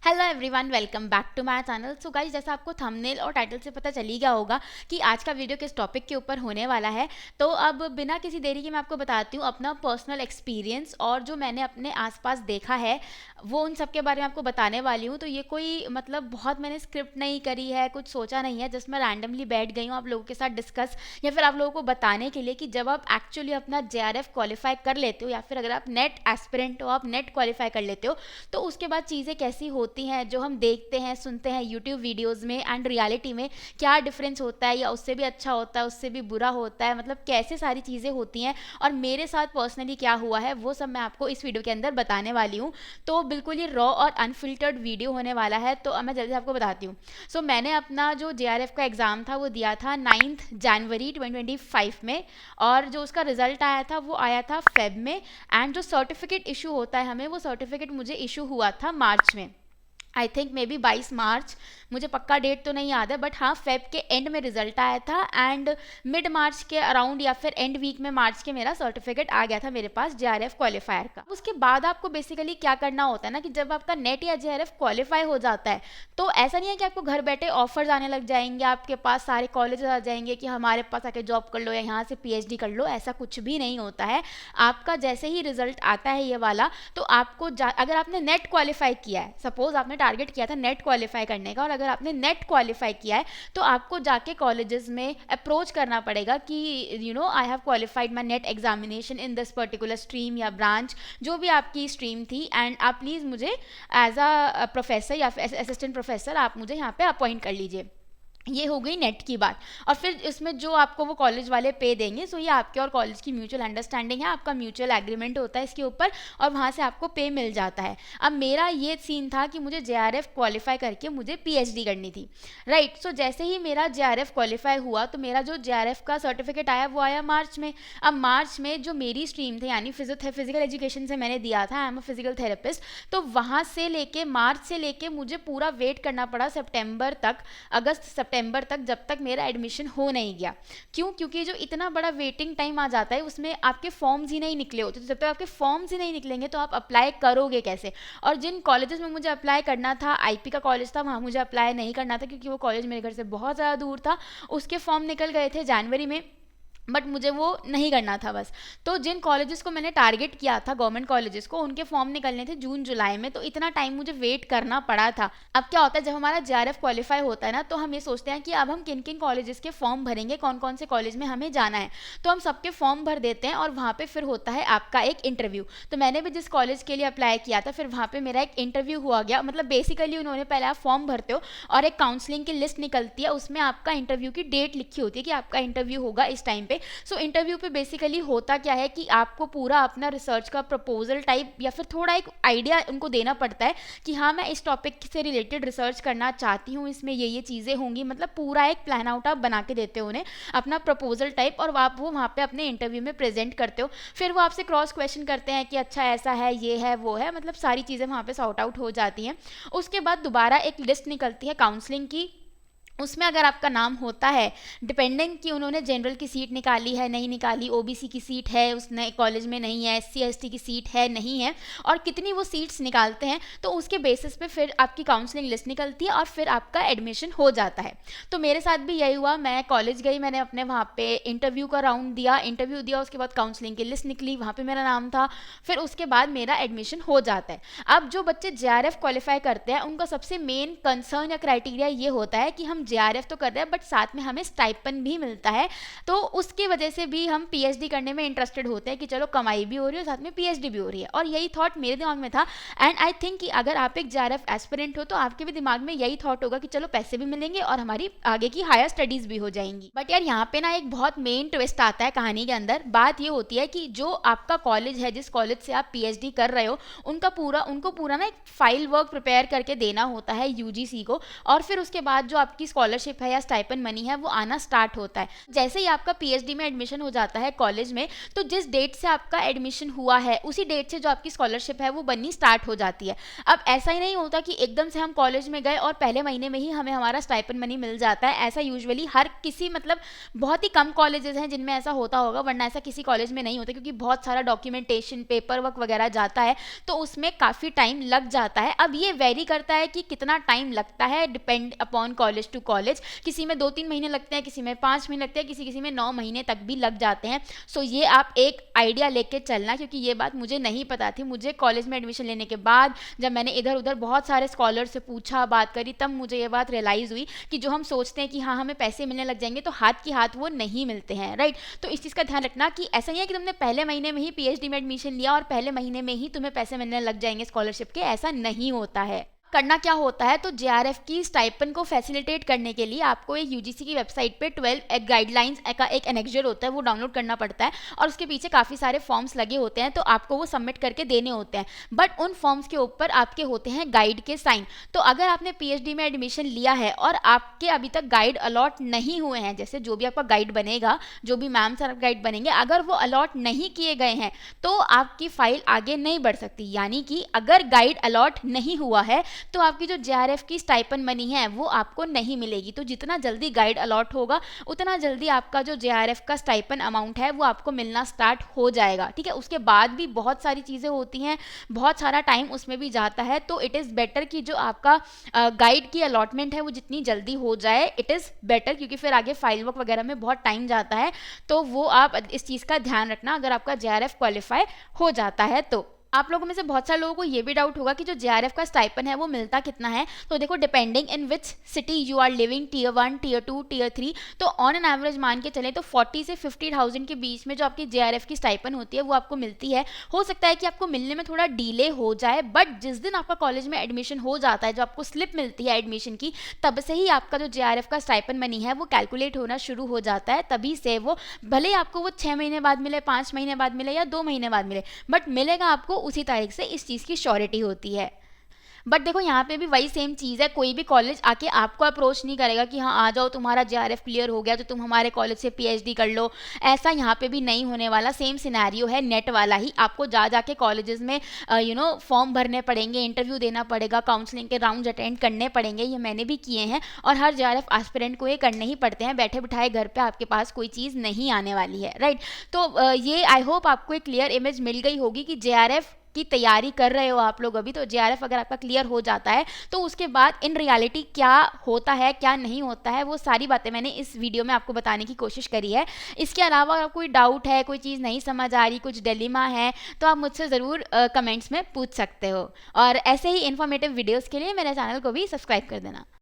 Hello everyone, welcome back to my channel. So guys, जैसा आपको thumbnail और title से पता चल ही गया होगा कि आज का वीडियो किस टॉपिक के ऊपर होने वाला है। तो अब बिना किसी देरी के मैं आपको बताती हूँ अपना पर्सनल एक्सपीरियंस और जो मैंने अपने आसपास देखा है वो उन सब के बारे में आपको बताने वाली हूँ। तो ये कोई मतलब बहुत मैंने स्क्रिप्ट नहीं करी है, कुछ सोचा नहीं है, जस्ट मैं रैंडमली बैठ गई हूँ आप लोगों के साथ डिस्कस या फिर आप लोगों को बताने के लिए कि जब आप एक्चुअली अपना जेआरएफ क्वालिफाई कर लेते हो या फिर अगर आप नेट एस्पिरेंट हो, आप नेट क्वालिफाई कर लेते हो, तो उसके बाद चीज़ें कैसी होती हैं जो हम देखते हैं सुनते हैं यूट्यूब वीडियोस में एंड रियलिटी में क्या डिफरेंस होता है, या उससे भी अच्छा होता है उससे भी बुरा होता है, मतलब कैसे सारी चीज़ें होती हैं और मेरे साथ पर्सनली क्या हुआ है वो सब मैं आपको इस वीडियो के अंदर बताने वाली हूँ। तो बिल्कुल ये रॉ और अनफिल्टर्ड वीडियो होने वाला है। तो अब मैं जल्दी से आपको बताती हूँ। सो मैंने अपना जो जेआरएफ का एग्ज़ाम था वो दिया था 9 जनवरी 2025 में, और जो उसका रिजल्ट आया था वो आया था फेब में। एंड जो सर्टिफिकेट इशू होता है हमें, वो सर्टिफिकेट मुझे इशू हुआ था मार्च में। आई थिंक मे बी 22 मार्च, मुझे पक्का डेट तो नहीं याद है, बट हाँ फेब के एंड में रिजल्ट आया था एंड मिड मार्च के अराउंड या फिर एंड वीक में मार्च के मेरा सर्टिफिकेट आ गया था मेरे पास जेआरएफ क्वालिफायर का। उसके बाद आपको बेसिकली क्या करना होता है ना कि जब आपका नेट या जेआरएफ क्वालिफाई हो जाता है तो ऐसा नहीं है कि आपको घर बैठे ऑफर्स आने लग जाएंगे, आपके पास सारे कॉलेजेस आ जाएंगे कि हमारे पास आके जॉब कर लो या यहाँ से पीएचडी कर लो। ऐसा कुछ भी नहीं होता है। आपका जैसे ही रिजल्ट आता है ये वाला, तो आपको अगर आपने नेट क्वालिफाई किया है, सपोज आपने टारगेट किया था नेट क्वालिफाई करने का, और अगर आपने नेट क्वालिफाई किया है तो आपको जाके कॉलेजेस में अप्रोच करना पड़ेगा कि I have qualified my net examination in this particular stream या ब्रांच, जो भी आपकी स्ट्रीम थी, एंड आप प्लीज़ मुझे एज अ प्रोफेसर या फिर असिस्टेंट प्रोफेसर आप मुझे यहाँ पे अपॉइंट कर लीजिए। ये हो गई नेट की बात। और फिर इसमें जो आपको वो कॉलेज वाले पे देंगे, सो ये आपके और कॉलेज की म्यूचुअल अंडरस्टैंडिंग है, आपका म्यूचुअल एग्रीमेंट होता है इसके ऊपर, और वहाँ से आपको पे मिल जाता है। अब मेरा ये सीन था कि मुझे जेआरएफ क्वालिफाई करके मुझे पीएचडी करनी थी, राइट। सो जैसे ही मेरा जेआरएफ क्वालिफाई हुआ तो मेरा जो जेआरएफ का सर्टिफिकेट आया वो आया मार्च में। अब मार्च में जो मेरी स्ट्रीम थी यानी फिजिकल एजुकेशन से मैंने दिया था, I am a physical therapist, तो वहाँ से लेके मार्च से लेके मुझे पूरा वेट करना पड़ा सितंबर तक, अगस्त सितंबर तक, जब तक मेरा एडमिशन हो नहीं गया। क्यों? क्योंकि जो इतना बड़ा वेटिंग टाइम आ जाता है उसमें आपके फॉर्म्स ही नहीं निकले होते, तो जब तक आपके फॉर्म्स ही नहीं निकलेंगे तो आप अप्लाई करोगे कैसे। और जिन कॉलेजेस में मुझे अप्लाई करना था, आईपी का कॉलेज था, वहाँ मुझे अप्लाई नहीं करना था क्योंकि वो कॉलेज मेरे घर से बहुत ज़्यादा दूर था। उसके फॉर्म निकल गए थे जनवरी में, बट मुझे वो नहीं करना था बस। तो जिन कॉलेजेस को मैंने टारगेट किया था, गवर्नमेंट कॉलेजेस को, उनके फॉर्म निकलने थे जून जुलाई में, तो इतना टाइम मुझे वेट करना पड़ा था। अब क्या होता है, जब हमारा जेआरएफ क्वालिफाई होता है ना, तो हम ये सोचते हैं कि अब हम किन किन कॉलेजेस के फॉर्म भरेंगे, कौन कौन से कॉलेज में हमें जाना है। तो हम सबके फॉर्म भर देते हैं और वहाँ पर फिर होता है आपका एक इंटरव्यू। तो मैंने भी जिस कॉलेज के लिए अप्लाई किया था, फिर वहाँ पर मेरा एक इंटरव्यू हुआ गया। मतलब बेसिकली उन्होंने पहले आप फॉर्म भरते हो और एक काउंसलिंग की लिस्ट निकलती है, उसमें आपका इंटरव्यू की डेट लिखी होती है कि आपका इंटरव्यू होगा इस टाइम पे। सो इंटरव्यू पे बेसिकली होता क्या है कि आपको पूरा अपना रिसर्च का प्रपोजल टाइप या फिर थोड़ा एक आइडिया उनको देना पड़ता है कि हाँ मैं इस टॉपिक से रिलेटेड रिसर्च करना चाहती हूँ, इसमें ये चीज़ें होंगी, मतलब पूरा एक प्लान आउट आप बना के देते हो उन्हें अपना प्रपोजल टाइप, और आप वो वहाँ पे अपने इंटरव्यू में प्रेजेंट करते हो। फिर वो आपसे क्रॉस क्वेश्चन करते हैं कि अच्छा ऐसा है, ये है, वो है, मतलब सारी चीज़ें वहाँ पे सॉर्ट आउट हो जाती हैं। उसके बाद दोबारा एक लिस्ट निकलती है काउंसलिंग की, उसमें अगर आपका नाम होता है, डिपेंडिंग कि उन्होंने जनरल की सीट निकाली है नहीं निकाली, ओबीसी की सीट है उस नए कॉलेज में नहीं है, एससी एसटी की सीट है नहीं है, और कितनी वो सीट्स निकालते हैं, तो उसके बेसिस पे फिर आपकी काउंसलिंग लिस्ट निकलती है और फिर आपका एडमिशन हो जाता है। तो मेरे साथ भी यही हुआ, मैं कॉलेज गई, मैंने अपने वहाँ पे इंटरव्यू का राउंड दिया, इंटरव्यू दिया, उसके बाद काउंसलिंग की लिस्ट निकली, वहाँ पर मेरा नाम था, फिर उसके बाद मेरा एडमिशन हो जाता है। अब जो बच्चे जेआरएफ क्वालिफाई करते हैं उनका सबसे मेन कंसर्न या क्राइटेरिया ये होता है कि हम जेआरएफ तो कर रहे हैं बट साथ में हमें स्टाइपेंड भी मिलता है, तो उसकी वजह से भी हम पीएचडी करने में इंटरेस्टेड होते हैं कि चलो कमाई भी हो रही है साथ में पीएचडी भी हो रही है। और यही थॉट मेरे दिमाग में था, एंड आई थिंक कि अगर आप एक जेआरएफ एस्पिरेंट हो तो आपके भी दिमाग में यही थॉट होगा कि चलो पैसे भी मिलेंगे और हमारी आगे की हायर स्टडीज भी हो जाएंगी। बट यार यहाँ पे ना एक बहुत मेन ट्विस्ट आता है कहानी के अंदर। बात ये होती है कि जो आपका कॉलेज है, जिस कॉलेज से आप पीएचडी कर रहे हो, उनको पूरा ना एक फाइल वर्क प्रिपेयर करके देना होता है यूजीसी को, और फिर उसके बाद जो आपकी स्कॉलरशिप है या स्टाइपेंड मनी है वो आना स्टार्ट होता है। जैसे ही आपका पीएचडी में एडमिशन हो जाता है कॉलेज में, तो जिस डेट से आपका एडमिशन हुआ है उसी डेट से जो आपकी स्कॉलरशिप है वो बननी स्टार्ट हो जाती है। अब ऐसा ही नहीं होता कि एकदम से हम कॉलेज में गए और पहले महीने में ही हमें हमारा स्टाइपेंड मनी मिल जाता है। ऐसा यूजुअली हर किसी, मतलब बहुत ही कम कॉलेजेस हैं जिनमें ऐसा होता होगा, वरना ऐसा किसी कॉलेज में नहीं होता, क्योंकि बहुत सारा डॉक्यूमेंटेशन, पेपर वर्क वगैरह जाता है, तो उसमें काफ़ी टाइम लग जाता है। अब ये वेरी करता है कि कितना टाइम लगता है, depend upon college to college. किसी में 2-3 महीने लगते हैं, किसी में 5 महीने लगते हैं, किसी में 9 महीने तक भी लग जाते हैं। सो ये आप एक आइडिया लेके चलना, क्योंकि ये बात मुझे नहीं पता थी। मुझे कॉलेज में एडमिशन लेने के बाद जब मैंने इधर उधर बहुत सारे स्कॉलर से पूछा, बात करी, तब मुझे ये बात रियलाइज़ हुई कि जो हम सोचते हैं कि हाँ हमें पैसे मिलने लग जाएंगे, तो हाथ की हाथ वो नहीं मिलते हैं, राइट। तो इस चीज़ का ध्यान रखना कि ऐसा नहीं है कि तुमने पहले महीने में ही पीएचडी में एडमिशन लिया और पहले महीने में ही तुम्हें पैसे मिलने लग जाएंगे स्कॉलरशिप के, ऐसा नहीं होता है। करना क्या होता है, तो जेआरएफ की स्टाइपेंड को फैसिलिटेट करने के लिए आपको एक यूजीसी की वेबसाइट पे 12 गाइडलाइंस का एक एनेक्जर होता है, वो डाउनलोड करना पड़ता है और उसके पीछे काफ़ी सारे फॉर्म्स लगे होते हैं, तो आपको वो सबमिट करके देने होते हैं। बट उन फॉर्म्स के ऊपर आपके होते हैं गाइड के साइन। तो अगर आपने पीएचडी में एडमिशन लिया है और आपके अभी तक गाइड अलॉट नहीं हुए हैं, जैसे जो भी आपका गाइड बनेगा, जो भी मैम सर गाइड बनेंगे, अगर वो अलॉट नहीं किए गए हैं तो आपकी फाइल आगे नहीं बढ़ सकती। यानी कि अगर गाइड अलॉट नहीं हुआ है तो आपकी जो जेआरएफ की स्टाइपेंड मनी है वो आपको नहीं मिलेगी। तो जितना जल्दी गाइड अलॉट होगा उतना जल्दी आपका जो जेआरएफ का स्टाइपेंड अमाउंट है वो आपको मिलना स्टार्ट हो जाएगा, ठीक है। उसके बाद भी बहुत सारी चीज़ें होती हैं, बहुत सारा टाइम उसमें भी जाता है, तो इट इज़ बेटर कि जो आपका गाइड की अलॉटमेंट है वो जितनी जल्दी हो जाए इट इज़ बेटर, क्योंकि फिर आगे फाइल वर्क वगैरह में बहुत टाइम जाता है। तो वो आप इस चीज़ का ध्यान रखना अगर आपका जेआरएफ क्वालिफाई हो जाता है तो। आप लोगों में से बहुत सारे लोगों को ये भी डाउट होगा कि जो जेआरएफ का स्टाइपेंड है वो मिलता कितना है। तो देखो, depending in which city you are living, tier 1, tier 2, tier 3, तो ऑन एन एवरेज मान के चलें तो 40 से 50,000 के बीच में जो आपकी जेआरएफ की स्टाइपेंड होती है वो आपको मिलती है। हो सकता है कि आपको मिलने में थोड़ा डिले हो जाए, बट जिस दिन आपका कॉलेज में एडमिशन हो जाता है, जो आपको स्लिप मिलती है एडमिशन की, तब से ही आपका जो जेआरएफ का स्टाइपेंड मनी है वो कैलकुलेट होना शुरू हो जाता है। तभी से वो, भले आपको वो 6 महीने बाद मिले, 5 महीने बाद मिले या 2 महीने बाद मिले, बट मिलेगा आपको उसी तारीख से। इस चीज़ की श्योरिटी होती है। बट देखो, यहाँ पे भी वही सेम चीज़ है, कोई भी कॉलेज आके आपको अप्रोच नहीं करेगा कि हाँ आ जाओ, तुम्हारा जेआरएफ क्लियर हो गया तो तुम हमारे कॉलेज से पीएचडी कर लो। ऐसा यहाँ पे भी नहीं होने वाला। सेम सिनेरियो है नेट वाला ही, आपको जा जाके कॉलेजेस में फॉर्म भरने पड़ेंगे, इंटरव्यू देना पड़ेगा, काउंसलिंग के राउंड अटेंड करने पड़ेंगे। ये मैंने भी किए हैं और हर जेआरएफ एस्पिरेंट को ये करने ही पड़ते हैं। बैठे बिठाए घर पर आपके पास कोई चीज़ नहीं आने वाली है, राइट। तो ये आई होप आपको एक क्लियर इमेज मिल गई होगी कि जेआरएफ की तैयारी कर रहे हो आप लोग अभी, तो जेआरएफ अगर आपका क्लियर हो जाता है तो उसके बाद इन रियलिटी क्या होता है, क्या नहीं होता है, वो सारी बातें मैंने इस वीडियो में आपको बताने की कोशिश करी है। इसके अलावा अगर कोई डाउट है, कोई चीज़ नहीं समझ आ रही, कुछ डिलेमा है, तो आप मुझसे ज़रूर कमेंट्स में पूछ सकते हो। और ऐसे ही इन्फॉर्मेटिव वीडियोज़ के लिए मेरे चैनल को भी सब्सक्राइब कर देना।